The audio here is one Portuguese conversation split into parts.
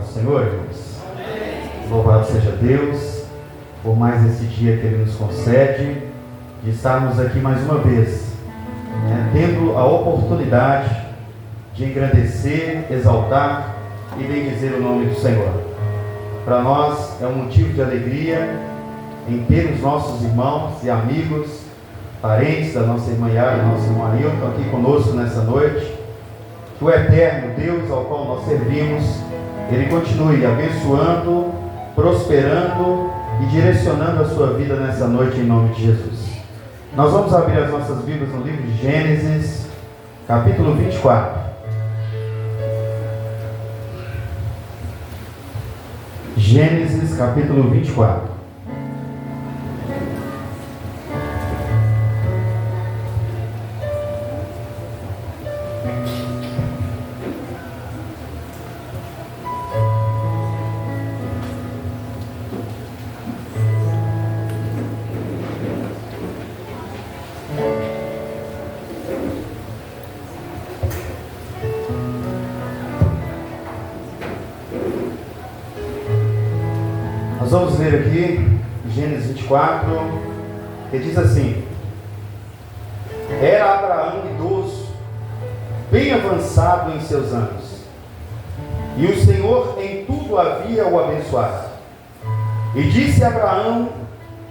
paz do Senhor, irmãos. Louvado seja Deus por mais esse dia que Ele nos concede de estarmos aqui mais uma vez, tendo a oportunidade de engrandecer, exaltar e bendizer o nome do Senhor. Para nós é um motivo de alegria em ter os nossos irmãos e amigos, parentes da nossa irmã Yara e nosso irmão Ailton aqui conosco nessa noite. Que o eterno Deus ao qual nós servimos, Ele continue abençoando, prosperando e direcionando a sua vida nessa noite em nome de Jesus. Nós vamos abrir as nossas Bíblias no livro de Gênesis, capítulo 24. Gênesis, capítulo 24. Nós vamos ler aqui Gênesis 24, que diz assim: Era Abraão idoso, bem avançado em seus anos, e o Senhor em tudo havia o abençoado. E disse Abraão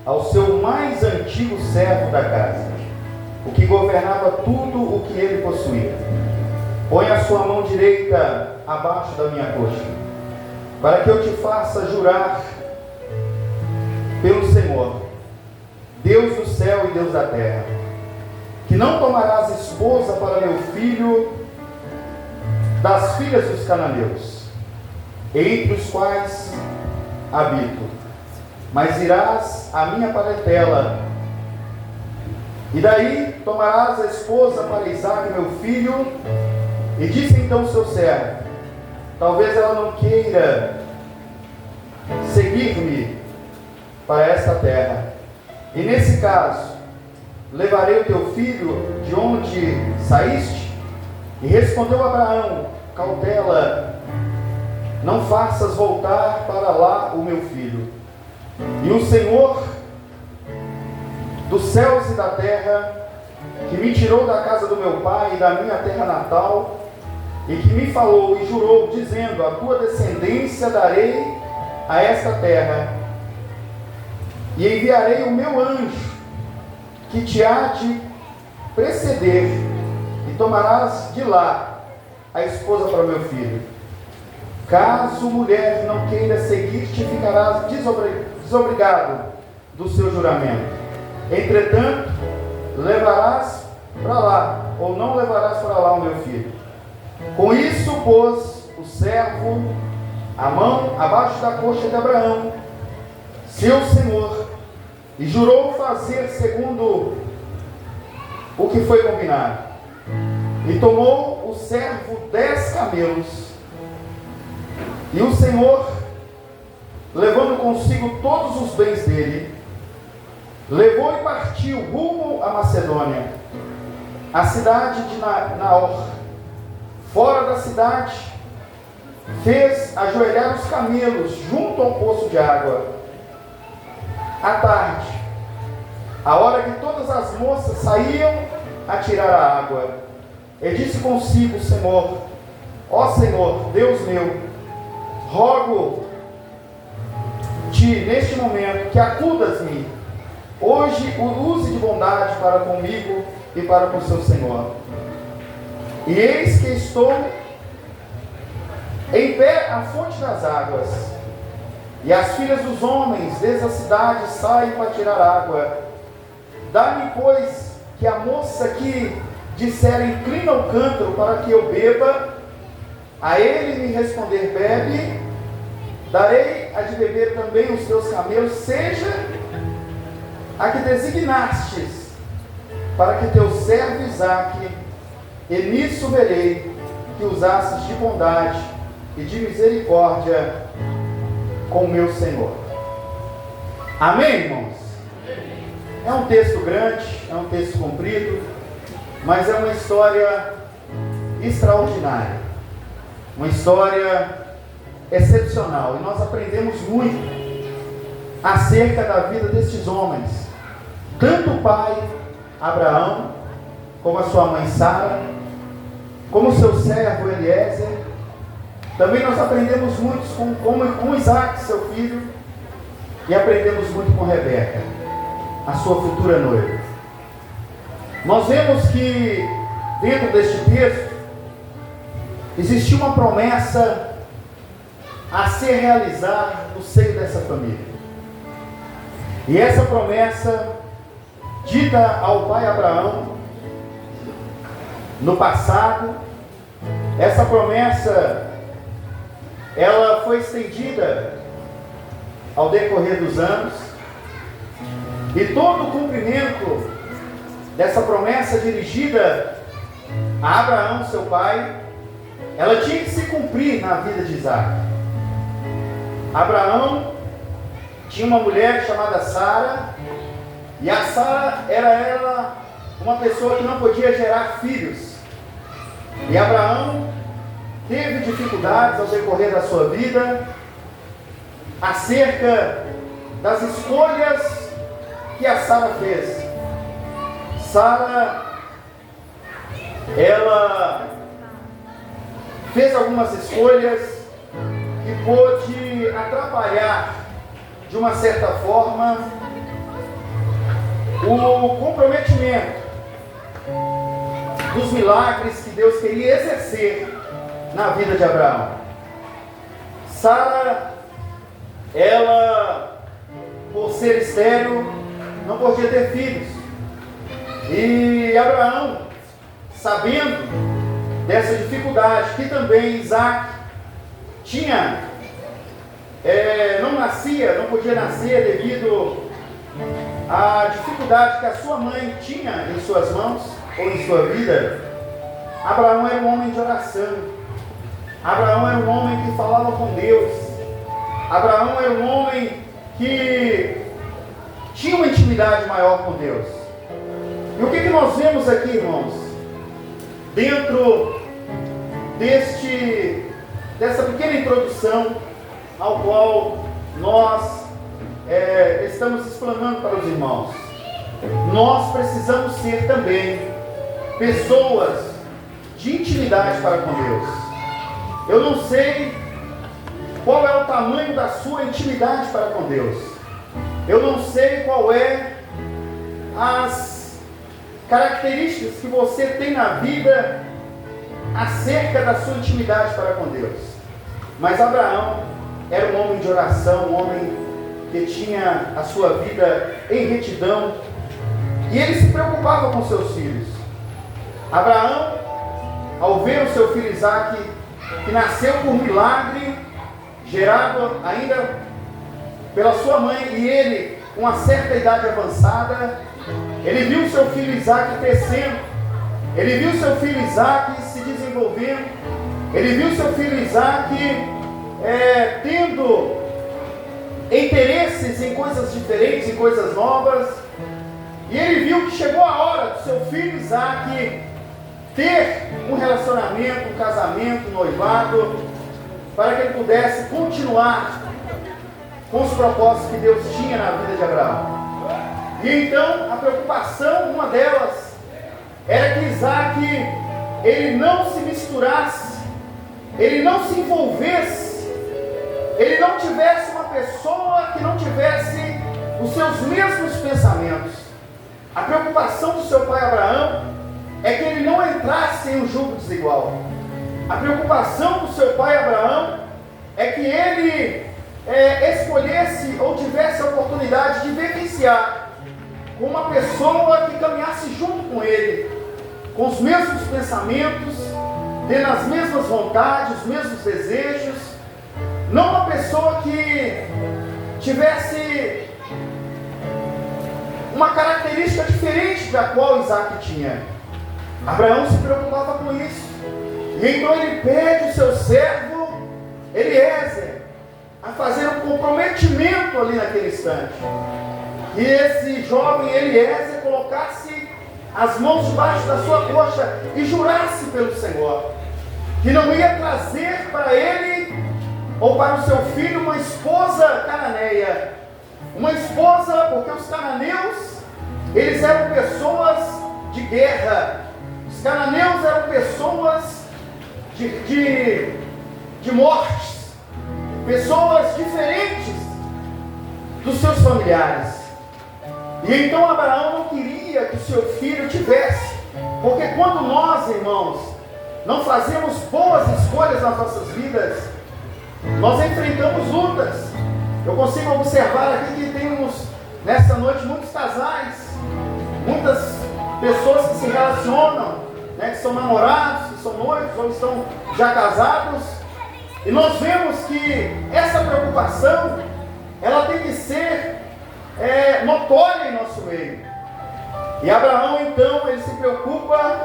ao seu mais antigo servo da casa, o que governava tudo o que ele possuía: Põe a sua mão direita abaixo da minha coxa, para que eu te faça jurar pelo Senhor, Deus do céu e Deus da terra, que não tomarás esposa para meu filho das filhas dos cananeus, entre os quais habito, mas irás à minha parentela, e daí tomarás a esposa para Isaque meu filho. E disse então o seu servo: Talvez ela não queira seguir-me para esta terra, e nesse caso levarei o teu filho de onde saíste. E respondeu Abraão: Cautela, não faças voltar para lá o meu filho. E o Senhor dos céus e da terra, que me tirou da casa do meu pai e da minha terra natal, e que me falou e jurou, dizendo: A tua descendência darei a esta terra, e enviarei o meu anjo, que te há de preceder, e tomarás de lá a esposa para o meu filho. Caso mulher não queira seguir-te, ficarás desobrigado do seu juramento. Entretanto, levarás para lá, ou não levarás para lá o meu filho. Com isso pôs o servo a mão abaixo da coxa de Abraão, seu senhor, e jurou fazer segundo o que foi combinado. E tomou o servo 10 camelos, e o Senhor, levando consigo todos os bens dele, levou e partiu rumo à Macedônia, a cidade de Naor. Fora da cidade, fez ajoelhar os camelos junto ao poço de água. À tarde, a hora que todas as moças saíam a tirar a água, e disse consigo o Senhor: Ó Senhor, Deus meu, rogo-te neste momento que acudas-me, hoje use de bondade para comigo e para com seu Senhor. E eis que estou em pé à fonte das águas, e as filhas dos homens desde a cidade saem para tirar água. Dá-me, pois, que a moça que disser: Inclina o cântaro para que eu beba, a ele me responder: Bebe. Darei a de beber também os teus camelos, seja a que designastes, para que teu servo Isaque, e nisso verei que usasses de bondade e de misericórdia com o meu Senhor. Amém, irmãos? É um texto grande, é um texto comprido, mas é uma história extraordinária. Uma história excepcional e nós aprendemos muito acerca da vida destes homens, tanto o pai Abraão, como a sua mãe Sara, como o seu servo Eliezer. Também nós aprendemos muito com Isaac, seu filho, e aprendemos muito com Rebeca, a sua futura noiva. Nós vemos que dentro deste texto existia uma promessa a ser realizada no seio dessa família. E essa promessa, dita ao pai Abraão no passado, essa promessa, ela foi estendida ao decorrer dos anos, e todo o cumprimento dessa promessa dirigida a Abraão, seu pai, ela tinha que se cumprir na vida de Isaac. Abraão tinha uma mulher chamada Sara, e a Sara era uma pessoa que não podia gerar filhos. E Abraão teve dificuldades ao decorrer da sua vida acerca das escolhas que a Sara fez. Sara, ela fez algumas escolhas que pôde atrapalhar, de uma certa forma, o comprometimento dos milagres que Deus queria exercer na vida de Abraão. Sara, ela, por ser estéril, não podia ter filhos. E Abraão, sabendo dessa dificuldade, que também Isaac tinha, não podia nascer devido à dificuldade que a sua mãe tinha em suas mãos, ou em sua vida. Abraão era um homem de oração. Abraão era um homem que falava com Deus. Abraão era um homem que tinha uma intimidade maior com Deus. E o que nós vemos aqui, irmãos? Dentro dessa pequena introdução ao qual nós estamos explanando para os irmãos. Nós precisamos ser também pessoas de intimidade para com Deus. Eu não sei qual é o tamanho da sua intimidade para com Deus. Eu não sei qual é as características que você tem na vida acerca da sua intimidade para com Deus. Mas Abraão era um homem de oração, um homem que tinha a sua vida em retidão, e ele se preocupava com seus filhos. Abraão, ao ver o seu filho Isaac, que nasceu por milagre, gerado ainda pela sua mãe, e ele com uma certa idade avançada, ele viu seu filho Isaac crescendo, ele viu seu filho Isaac se desenvolvendo, ele viu seu filho Isaac tendo interesses em coisas diferentes, em coisas novas, e ele viu que chegou a hora do seu filho Isaac ter um relacionamento, um casamento, um noivado, para que ele pudesse continuar com os propósitos que Deus tinha na vida de Abraão. E então a preocupação, uma delas, era que Isaac, ele não se misturasse, ele não se envolvesse, ele não tivesse uma pessoa que não tivesse os seus mesmos pensamentos. A preocupação do seu pai Abraão é que ele não entrasse em um jugo desigual. A preocupação do seu pai Abraão é que ele escolhesse ou tivesse a oportunidade de vivenciar com uma pessoa que caminhasse junto com ele, com os mesmos pensamentos, tendo as mesmas vontades, os mesmos desejos, não uma pessoa que tivesse uma característica diferente da qual Isaac tinha. Abraão se preocupava com isso, e então ele pede o seu servo Eliezer a fazer um comprometimento ali naquele instante, que esse jovem Eliezer colocasse as mãos debaixo da sua coxa e jurasse pelo Senhor que não ia trazer para ele ou para o seu filho uma esposa cananeia. Uma esposa, porque os cananeus, eles eram pessoas de guerra. Os cananeus eram pessoas de mortes, pessoas diferentes dos seus familiares. E então Abraão não queria que o seu filho tivesse, porque quando nós, irmãos, não fazemos boas escolhas nas nossas vidas, nós enfrentamos lutas. Eu consigo observar aqui que temos nessa noite muitos casais, muitas pessoas que se relacionam, que são namorados, que são noivos ou estão já casados, e nós vemos que essa preocupação, ela tem que ser notória em nosso meio. E Abraão então, ele se preocupa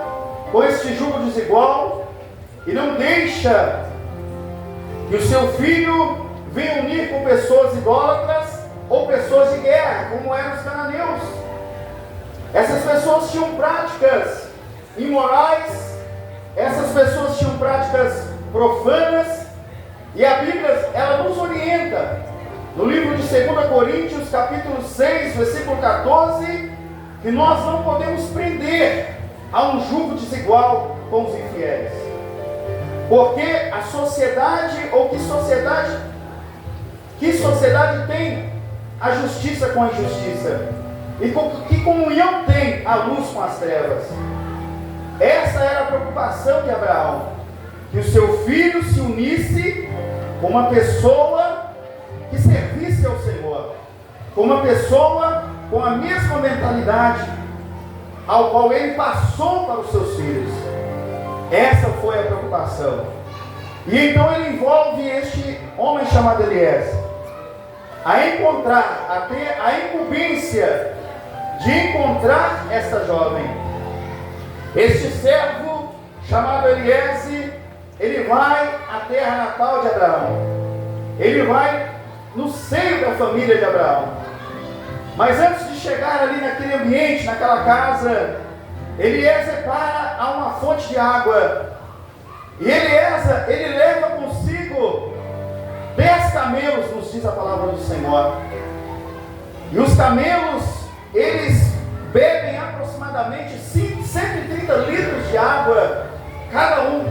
com esse jugo desigual e não deixa que o seu filho venha unir com pessoas idólatras ou pessoas de guerra, como eram os cananeus. Essas pessoas tinham práticas imorais, essas pessoas tinham práticas profanas, e a Bíblia, ela nos orienta, no livro de 2 Coríntios, capítulo 6, versículo 14, que nós não podemos prender a um jugo desigual com os infiéis. Porque a sociedade, ou que sociedade tem a justiça com a injustiça? E que comunhão tem a luz com as trevas? Essa era a preocupação de Abraão, que o seu filho se unisse com uma pessoa que servisse ao Senhor, com uma pessoa com a mesma mentalidade ao qual ele passou para os seus filhos. Essa foi a preocupação. E então ele envolve este homem chamado Eliezer a ter a incumbência de encontrar esta jovem. Este servo chamado Eliezer, ele vai à terra natal de Abraão. Ele vai no seio da família de Abraão. Mas antes de chegar ali naquele ambiente, naquela casa, Eliezer para a uma fonte de água. E Eliezer, ele leva consigo 10 camelos, nos diz a palavra do Senhor. E os camelos, eles bebem aproximadamente 130 litros de água cada um.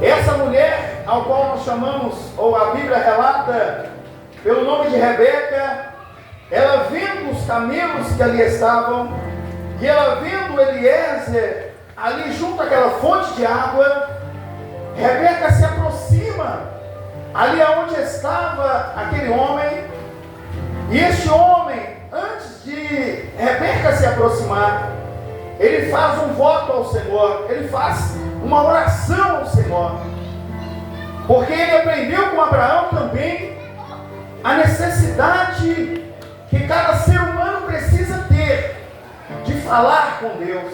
Essa mulher, ao qual nós chamamos, ou a Bíblia relata, pelo nome de Rebeca, ela vendo os camelos que ali estavam, e ela vendo Eliezer ali junto àquela fonte de água, Rebeca se aproxima ali aonde estava aquele homem, e este homem, antes de Rebeca se aproximar, ele faz um voto ao Senhor, ele faz uma oração ao Senhor, porque ele aprendeu com Abraão também a necessidade que cada ser humano precisa ter de falar com Deus.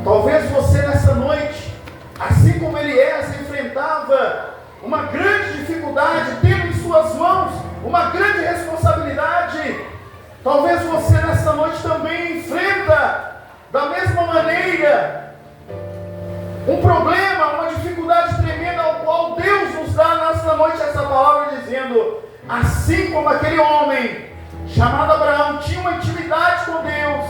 Talvez você nessa noite, assim como Eliezer enfrentava uma grande dificuldade, tendo em suas mãos uma grande responsabilidade, talvez você nessa noite também enfrenta da mesma maneira um problema, uma dificuldade tremenda, ao qual Deus nos dá nesta noite essa palavra dizendo: assim como aquele homem chamado Abraão tinha uma intimidade com Deus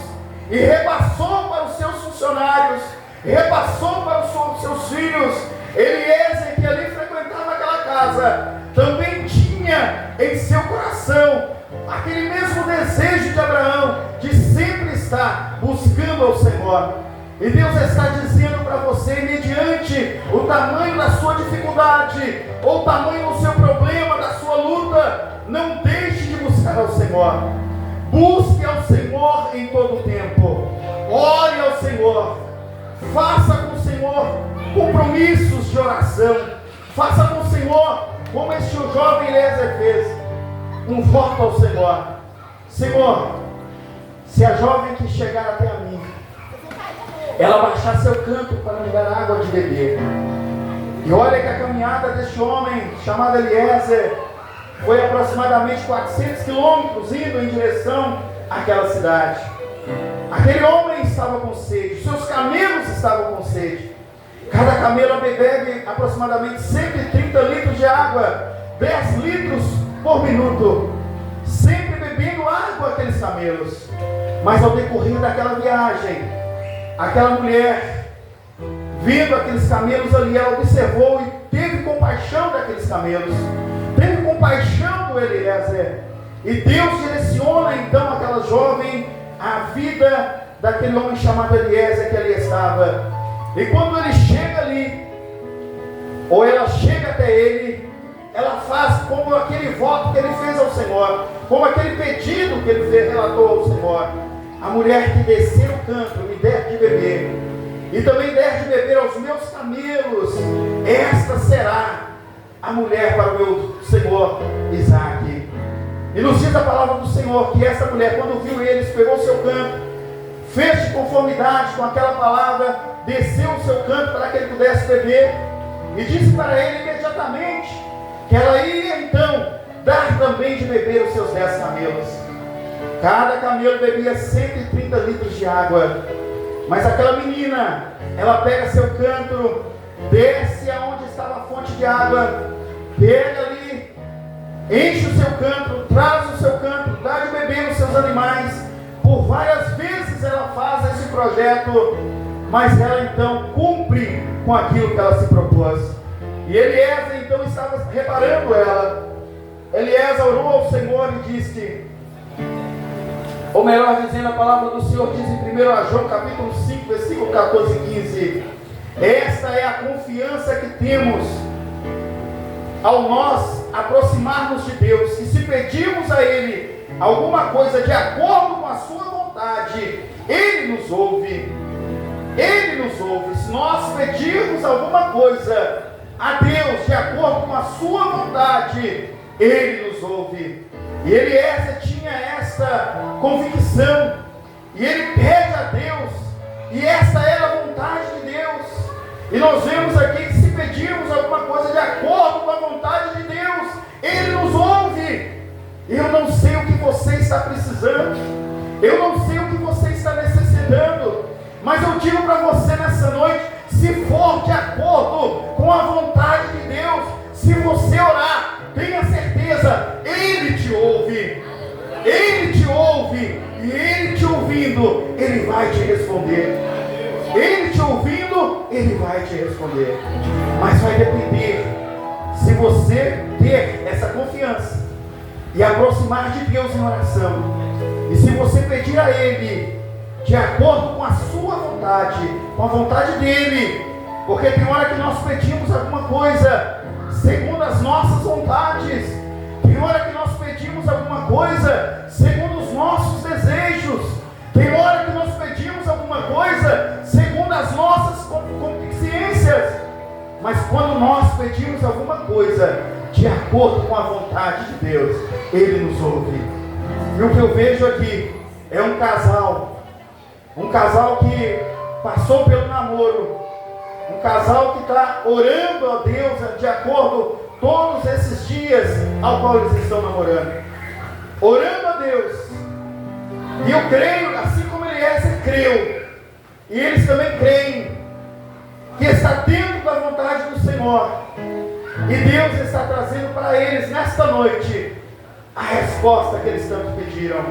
e repassou para os seus funcionários, repassou para os seus filhos, Eliezer, que ali frequentava aquela casa, também tinha em seu coração aquele mesmo desejo de Abraão, de sempre estar buscando ao Senhor. E Deus está dizendo para você, mediante o tamanho da sua dificuldade, ou o tamanho do seu problema, da sua luta, não deixe de buscar ao Senhor. Busque ao Senhor em todo o tempo. Ore ao Senhor. Faça com o Senhor compromissos de oração. Faça com o Senhor como este jovem Eliezer fez, um voto ao Senhor. Senhor, se a jovem que chegar até a mim, ela baixar seu canto para me dar água de beber. E olha que a caminhada deste homem chamado Eliezer foi aproximadamente 400 quilômetros indo em direção àquela cidade. Aquele homem estava com sede, seus camelos estavam com sede. Cada camelo bebe aproximadamente 130 litros de água. 10 litros por minuto, sempre bebendo água aqueles camelos. Mas ao decorrer daquela viagem, aquela mulher, vendo aqueles camelos ali, ela observou e teve compaixão daqueles camelos, teve compaixão do Eliezer, e Deus direciona então aquela jovem à vida daquele homem chamado Eliezer que ali estava. E quando ele chega ali, ou ela chega até ele, ela faz como aquele voto que ele fez ao Senhor, como aquele pedido que ele fez, relatou ao Senhor: a mulher que descer o campo me der de beber, e também der de beber aos meus camelos, esta será a mulher para o meu senhor Isaque. E nos diz a palavra do Senhor que essa mulher, quando viu eles, pegou o seu canto, fez de conformidade com aquela palavra, desceu o seu canto para que ele pudesse beber, e disse para ele imediatamente que ela ia então dar também de beber os seus 10 camelos. Cada camelo bebia 130 litros de água. Mas aquela menina, ela pega seu cântaro, desce aonde estava a fonte de água, pega ali, enche o seu cântaro, traz o seu cântaro, dá de beber os seus animais. Por várias vezes ela faz esse projeto, mas ela então cumpre com aquilo que ela se propôs. E Eliezer então estava reparando ela. Eliezer orou ao Senhor e disse, ou melhor dizendo, a palavra do Senhor diz em 1 João capítulo 5, versículo 14 e 15: esta é a confiança que temos ao nós aproximarmos de Deus, que se pedirmos a Ele alguma coisa de acordo com a sua vontade, Ele nos ouve. Ele nos ouve. Se nós pedirmos alguma coisa a Deus de acordo com a sua vontade, Ele nos ouve. E Eliezer tinha essa convicção, e ele pede a Deus, e essa era a vontade de Deus. E nós vemos aqui que se pedirmos alguma coisa de acordo com a vontade de Deus, Ele nos ouve. Eu não sei o que você está precisando, eu não sei o que você está necessitando, mas eu digo para você nessa noite, se for de acordo com a vontade de Deus, se você orar, tenha certeza, Ele te ouve. Ele te ouve, e Ele te ouvindo, Ele vai te responder. Ele te ouvindo, Ele vai te responder. Mas vai depender, se você ter essa confiança e aproximar de Deus em oração, e se você pedir a Ele de acordo com a sua vontade, com a vontade dEle, porque tem hora que nós pedimos alguma coisa segundo as nossas vontades, tem hora que nós pedimos alguma coisa segundo os nossos desejos, tem hora que nós pedimos alguma coisa segundo as nossas concupiscências, mas quando nós pedimos alguma coisa de acordo com a vontade de Deus, Ele nos ouve. E o que eu vejo aqui é um casal que passou pelo namoro, um casal que está orando a Deus de acordo todos esses dias ao qual eles estão namorando, orando a Deus. E eu creio, assim como Eliezer creu, e eles também creem, que está dentro da vontade do Senhor, e Deus está trazendo para eles nesta noite a resposta que eles tanto pediram.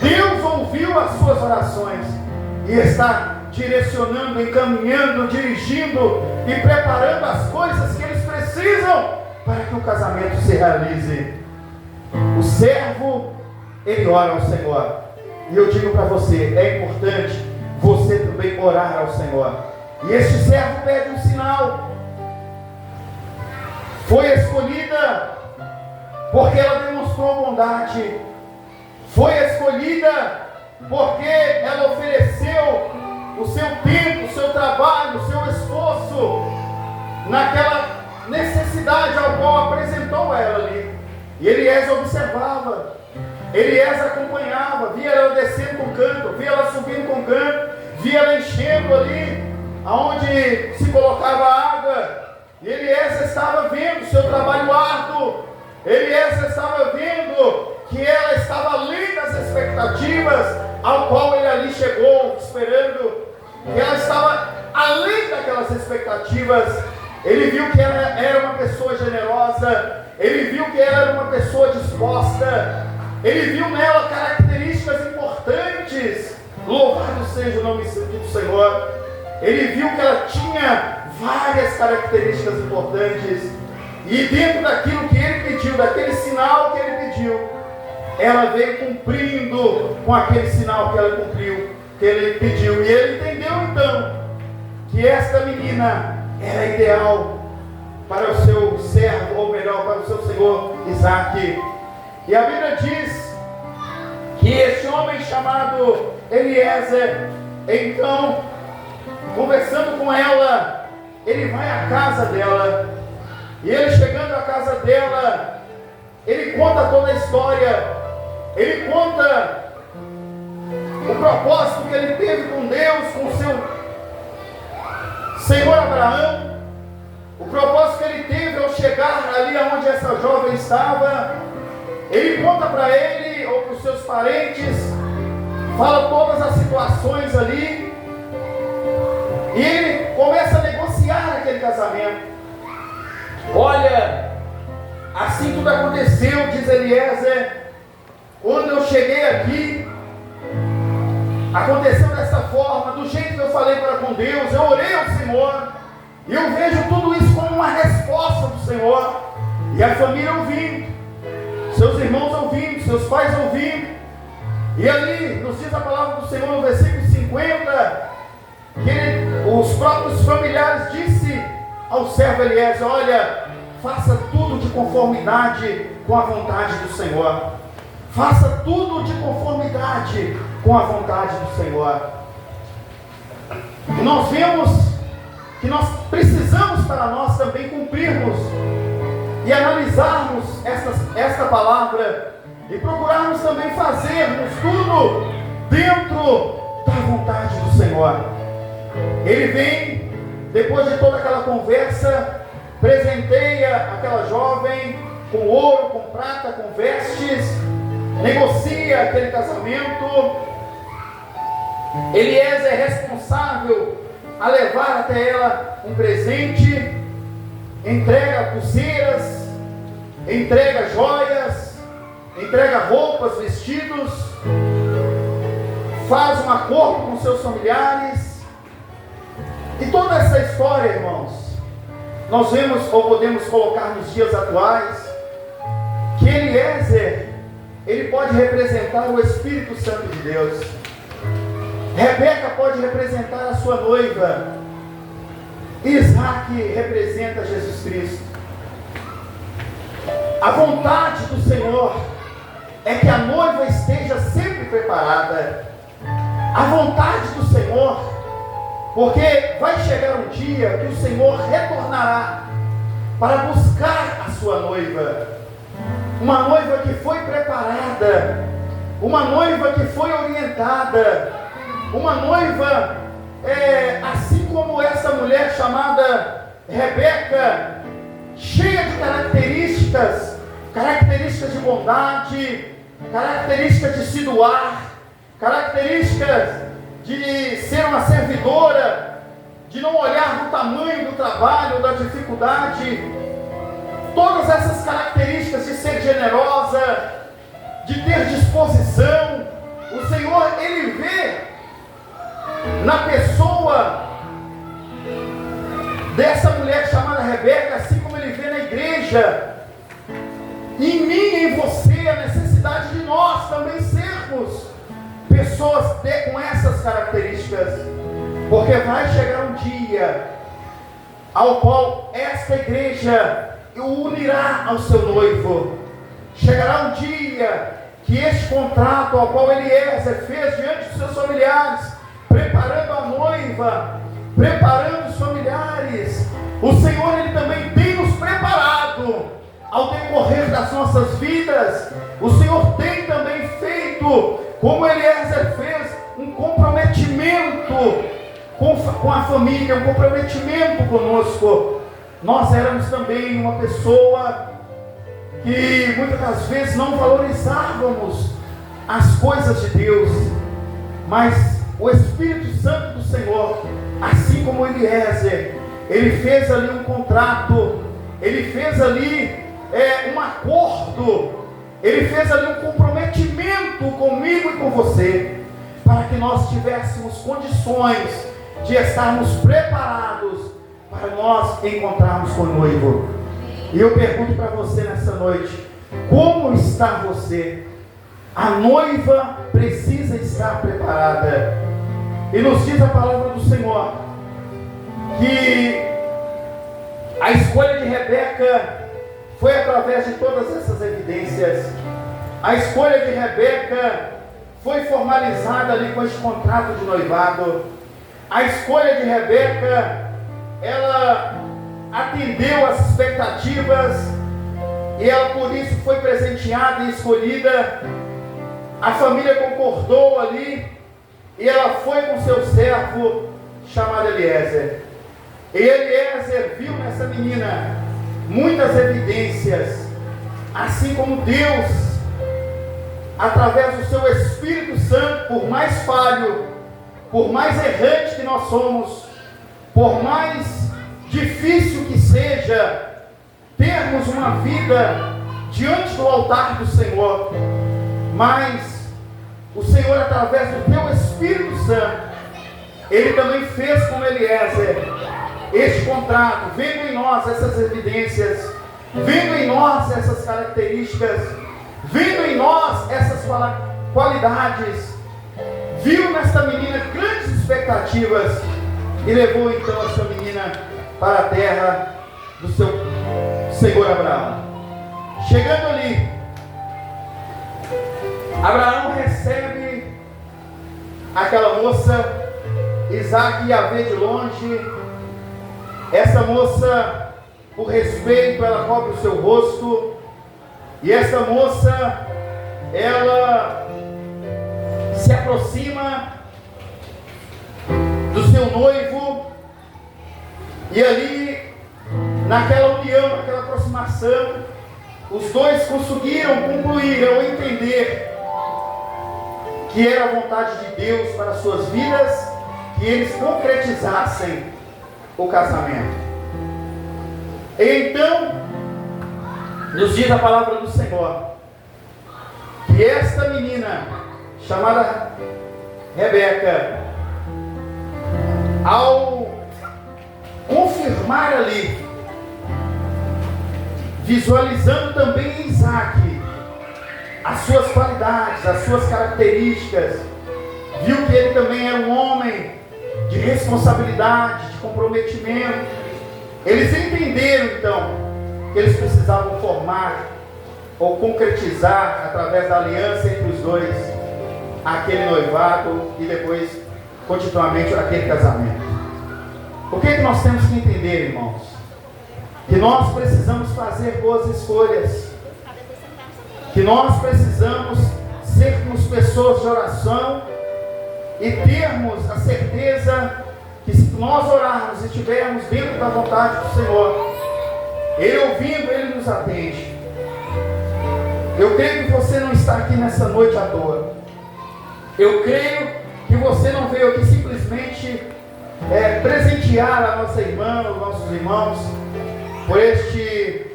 Deus ouviu as suas orações e está direcionando, encaminhando, dirigindo e preparando as coisas que eles precisam para que o casamento se realize. O servo, ele ora ao Senhor, e eu digo para você, é importante você também orar ao Senhor. E este servo pede um sinal. Foi escolhida porque ela demonstrou bondade, foi escolhida porque ela ofereceu o seu tempo, o seu trabalho, o seu esforço naquela necessidade ao qual apresentou ela ali. E Eliezer observava, Eliezer acompanhava, via ela descendo com canto, via ela subindo com canto, via ela enchendo ali aonde se colocava água. E Eliezer estava vendo o seu trabalho árduo, Eliezer estava vendo que ela estava além das expectativas ao qual ele ali chegou, esperando, que ela estava além daquelas expectativas. Ele viu que ela era uma pessoa generosa, ele viu que ela era uma pessoa disposta, ele viu nela características importantes. Louvado seja o nome do Senhor. Ele viu que ela tinha várias características importantes, e dentro daquilo que ele pediu, daquele sinal que ele pediu, ela veio cumprindo com aquele sinal que ela cumpriu, que ele pediu. E ele entendeu então que esta menina era ideal para o seu servo, ou melhor, para o seu senhor Isaac. E a Bíblia diz que este homem chamado Eliezer, então, conversando com ela, ele vai à casa dela, e ele chegando à casa dela, ele conta toda a história, ele conta o propósito que ele teve com Deus, com o seu Senhor Abraão, o propósito que ele teve ao chegar ali onde essa jovem estava. Ele conta para ele ou para os seus parentes, fala todas as situações ali, e ele começa a negociar aquele casamento. Olha, assim tudo aconteceu, diz Eliezer, quando eu cheguei aqui, aconteceu dessa forma, do jeito que eu falei para com Deus, eu orei ao Senhor, e eu vejo tudo isso como uma resposta do Senhor, e a família ouvindo, seus irmãos ouvindo, seus pais ouvindo, e ali nos diz a palavra do Senhor no versículo 50, que os próprios familiares disse ao servo Eliezer: olha, faça tudo de conformidade com a vontade do Senhor, faça tudo de conformidade com a vontade do Senhor. E nós vemos que nós precisamos para nós também cumprirmos e analisarmos esta palavra e procurarmos também fazermos tudo dentro da vontade do Senhor. Ele vem, depois de toda aquela conversa, presenteia aquela jovem com ouro, com prata, com vestes, negocia aquele casamento. Eliezer é responsável a levar até ela um presente, entrega pulseiras, entrega joias, entrega roupas, vestidos, faz um acordo com seus familiares. E toda essa história, irmãos, nós vemos ou podemos colocar nos dias atuais que Eliezer, ele pode representar o Espírito Santo de Deus. Rebeca pode representar a sua noiva. Isaac representa Jesus Cristo. A vontade do Senhor é que a noiva esteja sempre preparada. A vontade do Senhor, porque vai chegar um dia que o Senhor retornará para buscar a sua noiva. Uma noiva que foi preparada, uma noiva que foi orientada, uma noiva, assim como essa mulher chamada Rebeca, cheia de características de bondade, características de se doar, características de ser uma servidora, de não olhar no tamanho do trabalho, da dificuldade, todas essas características de ser generosa, de ter disposição. O Senhor, Ele vê na pessoa dessa mulher chamada Rebeca, assim como Ele vê na igreja, em mim e em você, a necessidade de nós também sermos pessoas com essas características, porque vai chegar um dia ao qual esta igreja o unirá ao seu noivo. Chegará um dia que este contrato ao qual Eliezer fez diante dos seus familiares, preparando a noiva, preparando os familiares, o Senhor, Ele também tem nos preparado ao decorrer das nossas vidas. O Senhor tem também feito, como Eliezer fez, um comprometimento com a família, um comprometimento conosco. Nós éramos também uma pessoa que muitas das vezes não valorizávamos as coisas de Deus, mas o Espírito Santo do Senhor, assim como Eliezer, ele fez ali um contrato, ele fez ali um acordo, Ele fez ali um comprometimento comigo e com você, para que nós tivéssemos condições de estarmos preparados para nós encontrarmos com o noivo. E eu pergunto para você nessa noite: como está você? A noiva precisa estar preparada. E nos diz a palavra do Senhor que a escolha de Rebeca foi através de todas essas evidências. A escolha de Rebeca foi formalizada ali com esse contrato de noivado. A escolha de Rebeca, ela atendeu às expectativas e ela por isso foi presenteada e escolhida. A família concordou ali e ela foi com seu servo chamado Eliezer. E Eliezer viu nessa menina muitas evidências, assim como Deus, através do seu Espírito Santo, por mais falho, por mais errante que nós somos, por mais difícil que seja termos uma vida diante do altar do Senhor, mas o Senhor, através do teu Espírito Santo, Ele também fez com Eliezer este contrato, vendo em nós essas evidências, vendo em nós essas características, vendo em nós essas qualidades, viu nesta menina grandes expectativas e levou então essa menina para a terra do seu Senhor Abraão. Chegando ali, Abraão recebe aquela moça. Isaac ia ver de longe. Essa moça, por respeito, ela cobre o seu rosto. E essa moça, ela se aproxima do seu noivo. E ali, naquela união, naquela aproximação, os dois conseguiram concluir ou entender que era a vontade de Deus para as suas vidas, que eles concretizassem o casamento. E então, nos diz a palavra do Senhor, que esta menina, chamada Rebeca, ao confirmar ali, visualizando também em Isaac as suas qualidades, as suas características, viu que ele também era um homem de responsabilidade, de comprometimento. Eles entenderam então que eles precisavam formar ou concretizar, através da aliança entre os dois, aquele noivado e depois continuamente aquele casamento. O que é que nós temos que entender, irmãos? Que nós precisamos fazer boas escolhas, que nós precisamos sermos pessoas de oração e termos a certeza que se nós orarmos e estivermos dentro da vontade do Senhor, Ele ouvindo, Ele nos atende. Eu creio que você não está aqui nessa noite à toa. Eu creio que você não veio aqui simplesmente presentear a nossa irmã, os nossos irmãos, por este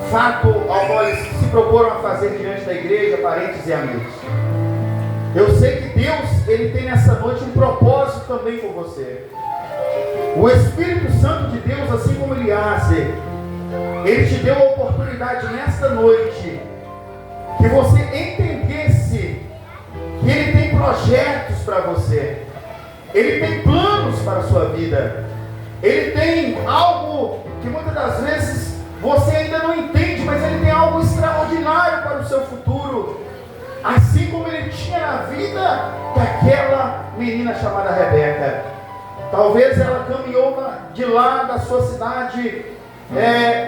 fato ao qual eles se proporam a fazer diante da igreja, parentes e amigos. Eu sei que Deus, Ele tem nessa noite um propósito também com você. O Espírito Santo de Deus, assim como Eliezer, Ele te deu a oportunidade nesta noite que você entendesse que Ele tem projetos para você, Ele tem planos para a sua vida, Ele tem algo que muitas das vezes você ainda não entende, mas Ele tem algo extraordinário para o seu futuro, assim como Ele tinha na vida daquela menina chamada Rebeca. Talvez ela caminhou de lá da sua cidade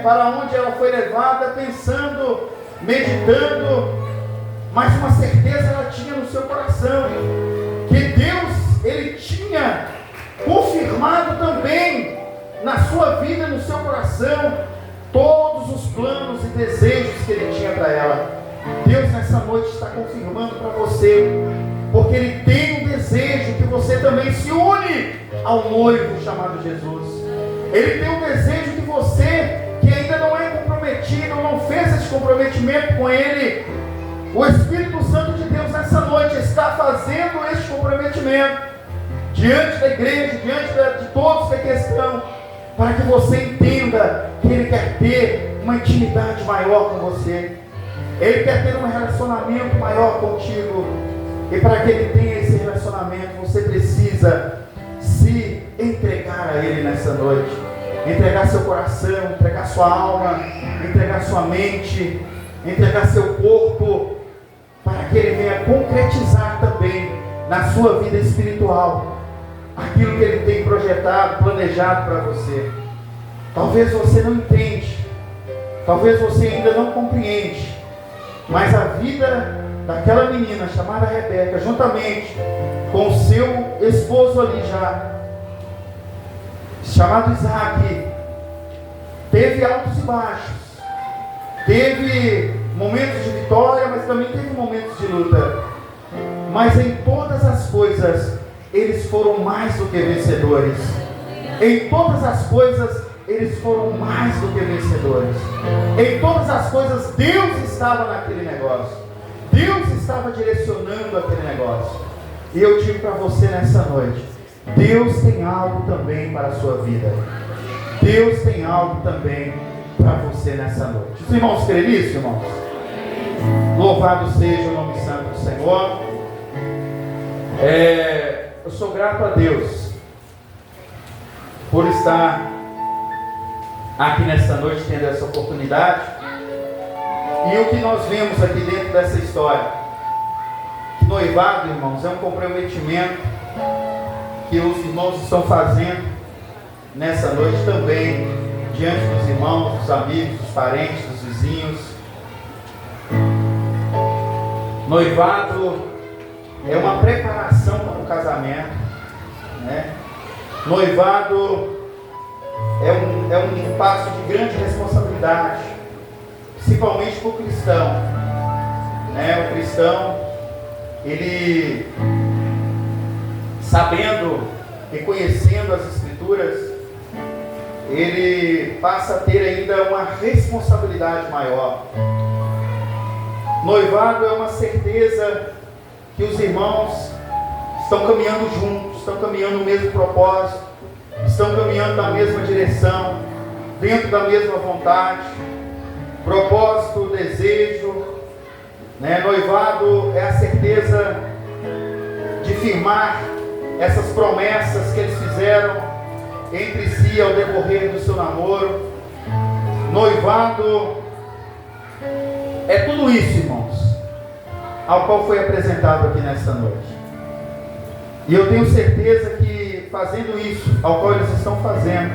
para onde ela foi levada, pensando, meditando, mas uma certeza ela tinha no seu coração, que Deus, Ele tinha confirmado também na sua vida, no seu coração, todos os planos e desejos que Ele tinha para ela. Deus nessa noite está confirmando para você, porque Ele tem um desejo que você também se une ao noivo chamado Jesus. Ele tem um desejo que você, que ainda não é comprometido, esse comprometimento com Ele, o Espírito Santo de Deus nessa noite está fazendo este comprometimento diante da igreja, diante de todos que aqui estão, para que você entenda que Ele quer ter uma intimidade maior com você, Ele quer ter um relacionamento maior contigo, e para que Ele tenha esse relacionamento, você precisa se entregar a Ele nessa noite, entregar seu coração, entregar sua alma, entregar sua mente, entregar seu corpo, para que Ele venha concretizar também na sua vida espiritual aquilo que Ele tem projetado, planejado para você. Talvez você não entende, talvez você ainda não compreende, mas a vida daquela menina chamada Rebeca, juntamente com o seu esposo ali já, chamado Isaac, teve altos e baixos, teve momentos de vitória, mas também teve momentos de luta, mas em todas as coisas eles foram mais do que vencedores. Em todas as coisas eles foram mais do que vencedores. Em todas as coisas Deus estava naquele negócio, Deus estava direcionando aquele negócio. E eu digo para você nessa noite, Deus tem algo também para a sua vida. Deus tem algo também para você nessa noite. Os irmãos creem nisso, irmãos? Louvado seja o nome santo do Senhor. Eu sou grato a Deus por estar aqui nessa noite, tendo essa oportunidade. E o que nós vemos aqui dentro dessa história, que noivado, irmãos, é um comprometimento que os irmãos estão fazendo nessa noite também, diante dos irmãos, dos amigos, dos parentes, dos vizinhos. Noivado é uma preparação para o casamento, né? Noivado é um passo de grande responsabilidade, principalmente para o cristão, né? O cristão, ele, sabendo e conhecendo as Escrituras, ele passa a ter ainda uma responsabilidade maior. Noivado é uma certeza que os irmãos estão caminhando juntos, estão caminhando no mesmo propósito, estão caminhando na mesma direção, dentro da mesma vontade, propósito, desejo, né? Noivado é a certeza de firmar essas promessas que eles fizeram entre si ao decorrer do seu namoro. Noivado é tudo isso, irmãos, ao qual foi apresentado aqui nesta noite. E eu tenho certeza que fazendo isso, ao qual eles estão fazendo,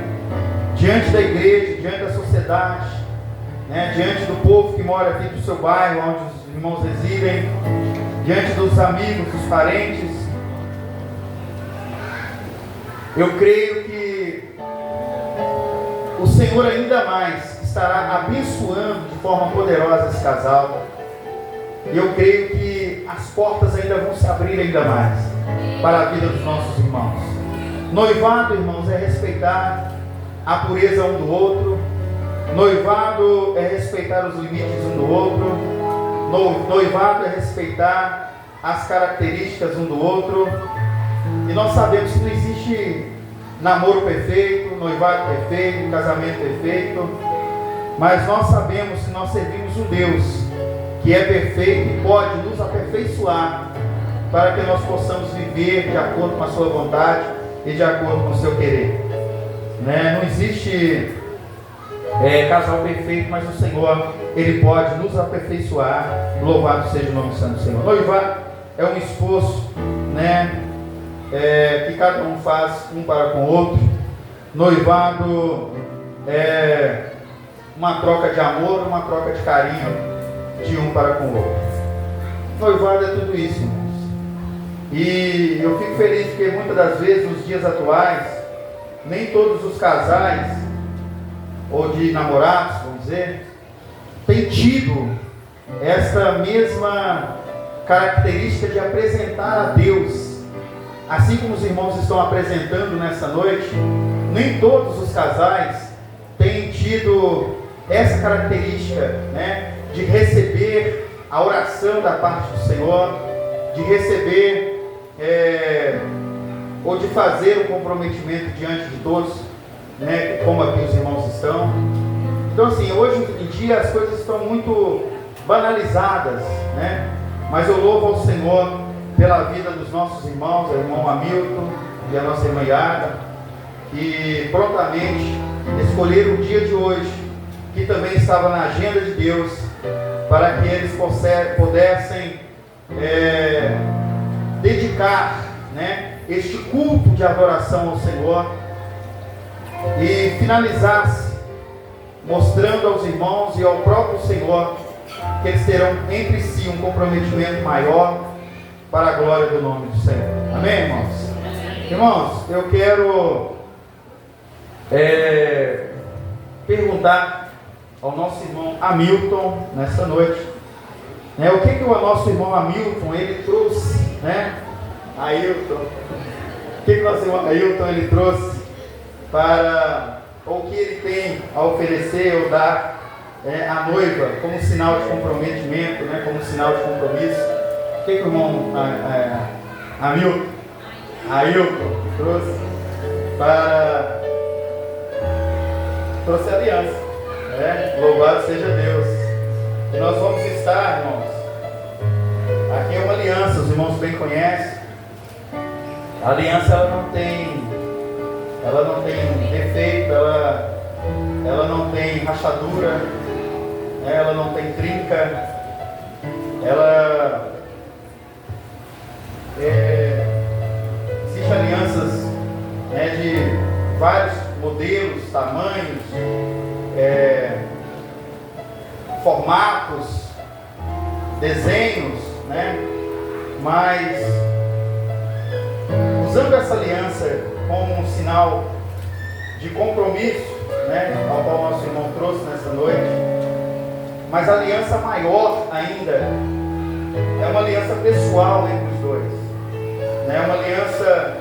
diante da igreja, diante da sociedade, né, diante do povo que mora aqui do seu bairro, onde os irmãos residem, diante dos amigos, dos parentes, eu creio que o Senhor ainda mais estará abençoando de forma poderosa esse casal. E eu creio que as portas ainda vão se abrir ainda mais para a vida dos nossos irmãos. Noivado, irmãos, é respeitar a pureza um do outro. Noivado é respeitar os limites um do outro. Noivado é respeitar as características um do outro. E nós sabemos que não existe namoro perfeito, noivado perfeito, casamento perfeito, mas nós sabemos que nós servimos um Deus que é perfeito e pode nos aperfeiçoar para que nós possamos viver de acordo com a sua vontade e de acordo com o seu querer, né? Não existe casal perfeito, mas o Senhor, Ele pode nos aperfeiçoar. Louvado seja o nome santo do Senhor. Noivado é um esforço, né? Que cada um faz um para com o outro. Noivado é uma troca de amor, uma troca de carinho de um para com o outro. Noivado é tudo isso, irmãos. E eu fico feliz porque muitas das vezes nos dias atuais, nem todos os casais, ou de namorados, vamos dizer, têm tido essa mesma característica de apresentar a Deus. Assim como os irmãos estão apresentando nessa noite, nem todos os casais têm tido essa característica, né, de receber a oração da parte do Senhor, de receber ou de fazer um comprometimento diante de todos, né, como aqui os irmãos estão. Então assim, hoje em dia as coisas estão muito banalizadas, né? Mas eu louvo ao Senhor pela vida dos nossos irmãos, o irmão Hamilton e a nossa irmã Yara, que prontamente escolheram o dia de hoje, que também estava na agenda de Deus, para que eles pudessem dedicar, né, este culto de adoração ao Senhor e finalizasse mostrando aos irmãos e ao próprio Senhor que eles terão entre si um comprometimento maior para a glória do nome do Senhor. Amém, irmãos? Irmãos, eu quero perguntar ao nosso irmão Hamilton nessa noite, né, o que o nosso irmão Hamilton ele trouxe, né? Ailton, o que nosso irmão Ailton ele trouxe para, ou que ele tem a oferecer ou dar à noiva como sinal de comprometimento, né, como sinal de compromisso. O que o irmão Hamilton, Ailton trouxe para, trouxe aliança, né? Louvado seja Deus. E nós vamos estar, irmãos, aqui é uma aliança, os irmãos bem conhecem. A aliança ela não tem defeito, ela não tem rachadura, né? Ela não tem trinca, existem alianças, né, de vários modelos, tamanhos, formatos, desenhos, né? Mas usando essa aliança como um sinal de compromisso, né, ao qual nosso irmão trouxe nessa noite, mas a aliança maior ainda é uma aliança pessoal entre os dois, né? Uma aliança,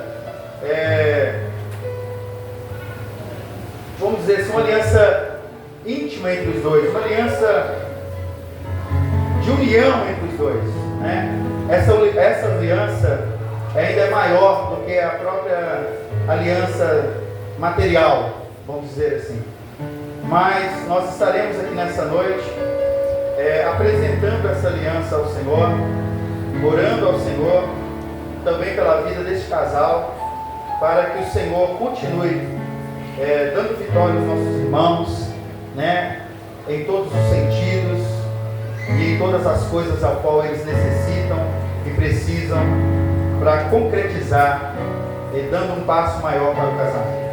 vamos dizer assim, uma aliança íntima entre os dois, uma aliança de união entre os dois, né? Essa aliança ainda é maior do que a própria aliança material, vamos dizer assim. Mas nós estaremos aqui nessa noite apresentando essa aliança ao Senhor, orando ao Senhor também pela vida deste casal, para que o Senhor continue dando vitória aos nossos irmãos, né, em todos os sentidos e em todas as coisas ao qual eles necessitam e precisam para concretizar e dando um passo maior para o casamento.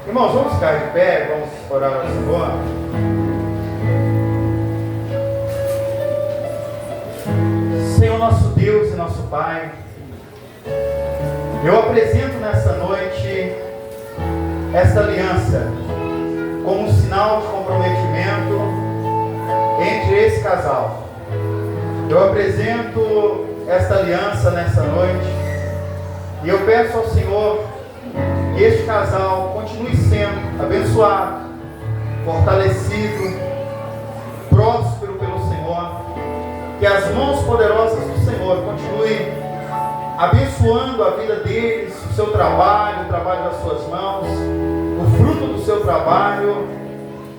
Irmãos, vamos ficar de pé, vamos orar ao Senhor. Senhor nosso Deus e nosso Pai, eu apresento nessa noite esta aliança como um sinal de comprometimento entre esse casal. Eu apresento esta aliança nessa noite e eu peço ao Senhor que este casal continue sendo abençoado, fortalecido, próspero pelo Senhor, que as mãos poderosas do Senhor continuem abençoando a vida deles, o seu trabalho, o trabalho das suas mãos, o fruto do seu trabalho,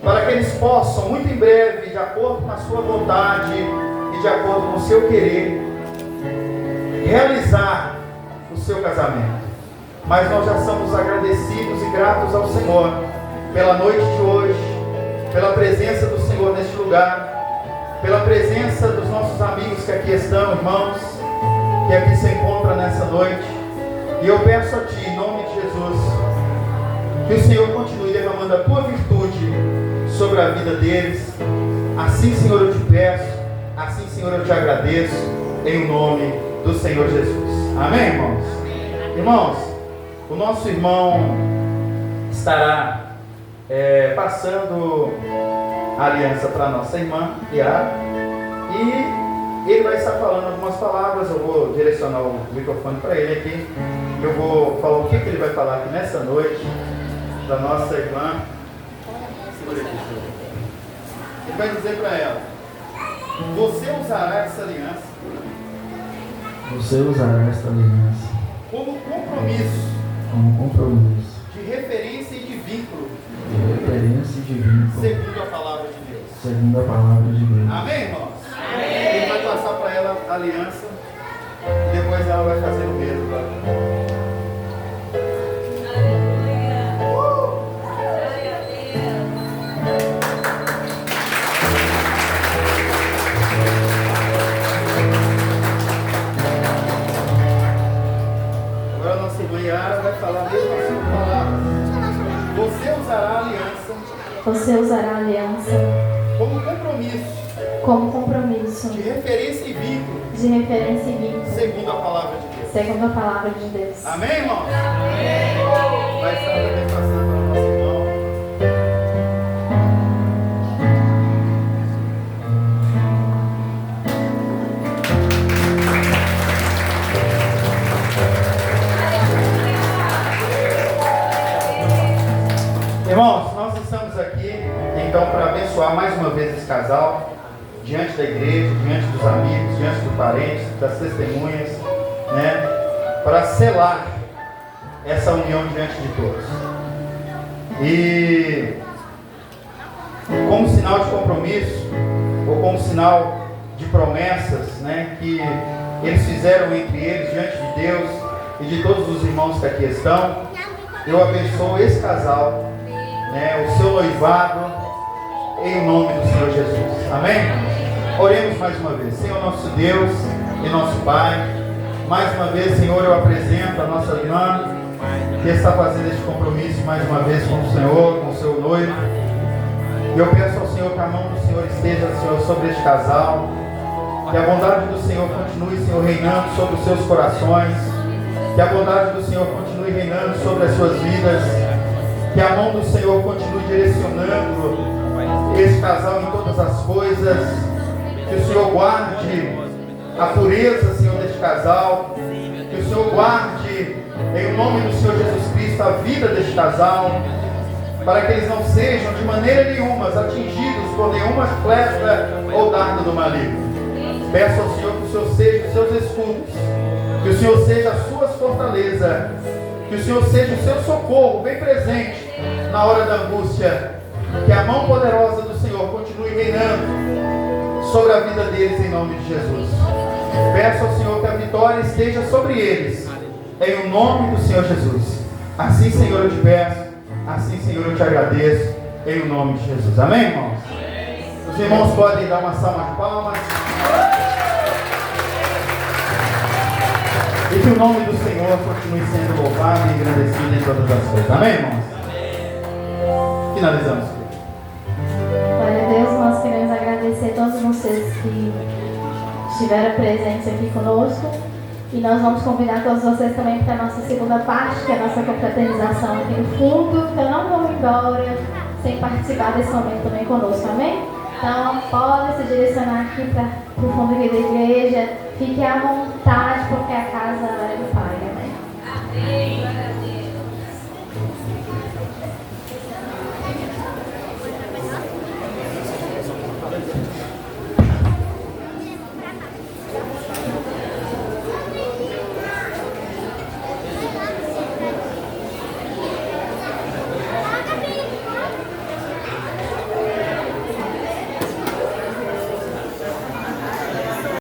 para que eles possam muito em breve, de acordo com a sua vontade e de acordo com o seu querer, realizar o seu casamento. Mas nós já somos agradecidos e gratos ao Senhor pela noite de hoje, pela presença do Senhor neste lugar, pela presença dos nossos amigos que aqui estão, irmãos, que aqui se encontram nessa noite. E eu peço a Ti, em nome de Jesus, que o Senhor continue derramando a Tua virtude sobre a vida deles. Assim, Senhor, eu te peço, assim, Senhor, eu te agradeço, em nome do Senhor Jesus. Amém, irmãos? Irmãos, o nosso irmão estará passando a aliança para a nossa irmã, Yara, e ele vai estar falando algumas palavras. Eu vou direcionar o microfone para ele aqui, eu vou falar o que ele vai falar aqui nessa noite, da nossa irmã. Ele vai dizer para ela Você usará essa aliança. Você usará esta aliança Como compromisso. Como compromisso. De referência e de vínculo. De referência e de vínculo. Segundo a palavra de Deus. Segundo a palavra de Deus. Amém, irmãos? Amém. Ele vai passar para ela a aliança. E depois ela vai fazer o mesmo. Agora a nossa irmã Yara vai falar mesmo as 5 palavras. Você usará a aliança. Você usará a aliança Como compromisso. como compromisso De referência e vínculo. de referência e vínculo, Segundo a palavra de Deus. segundo a palavra de Deus. Amém, irmão? Amém. Vai estar também passando para o nosso irmão. Irmãos, nós estamos aqui então para abençoar mais uma vez esse casal, diante da igreja, diante dos amigos, diante dos parentes, das testemunhas, né? Para selar essa união diante de todos. E como sinal de compromisso, ou como sinal de promessas, né, que eles fizeram entre eles, diante de Deus e de todos os irmãos que aqui estão, eu abençoo esse casal, né, o seu noivado, em nome do Senhor Jesus. Amém? Oremos mais uma vez. Senhor nosso Deus e nosso Pai, mais uma vez, Senhor, eu apresento a nossa irmã que está fazendo este compromisso mais uma vez com o Senhor, com o seu noivo. E eu peço ao Senhor que a mão do Senhor esteja, Senhor, sobre este casal, que a bondade do Senhor continue, Senhor, reinando sobre os seus corações, que a bondade do Senhor continue reinando sobre as suas vidas, que a mão do Senhor continue direcionando este casal em todas as coisas, que o Senhor guarde a pureza, Senhor, deste casal, que o Senhor guarde, em nome do Senhor Jesus Cristo, a vida deste casal, para que eles não sejam de maneira nenhuma atingidos por nenhuma flecha ou dardo do maligno. Peço ao Senhor que o Senhor seja os seus escudos, que o Senhor seja a sua fortaleza, que o Senhor seja o seu socorro bem presente na hora da angústia, que a mão poderosa do Senhor continue reinando sobre a vida deles em nome de Jesus. Peço ao Senhor que a vitória esteja sobre eles, em o nome do Senhor Jesus. Assim, Senhor, eu te peço, assim, Senhor, eu te agradeço, em o nome de Jesus. Amém, irmãos? Os irmãos podem dar uma salva de palmas. E que o nome do Senhor continue sendo louvado e engrandecido em todas as coisas. Amém, irmãos? Finalizamos. Glória a Deus, nós queremos agradecer a todos vocês que estiveram presentes aqui conosco. E nós vamos convidar todos vocês também para a nossa segunda parte, que é a nossa confraternização aqui no fundo. Então não vão embora sem participar desse momento também conosco, amém? Então podem se direcionar aqui para o fundo aqui da igreja. Fique à vontade, porque a casa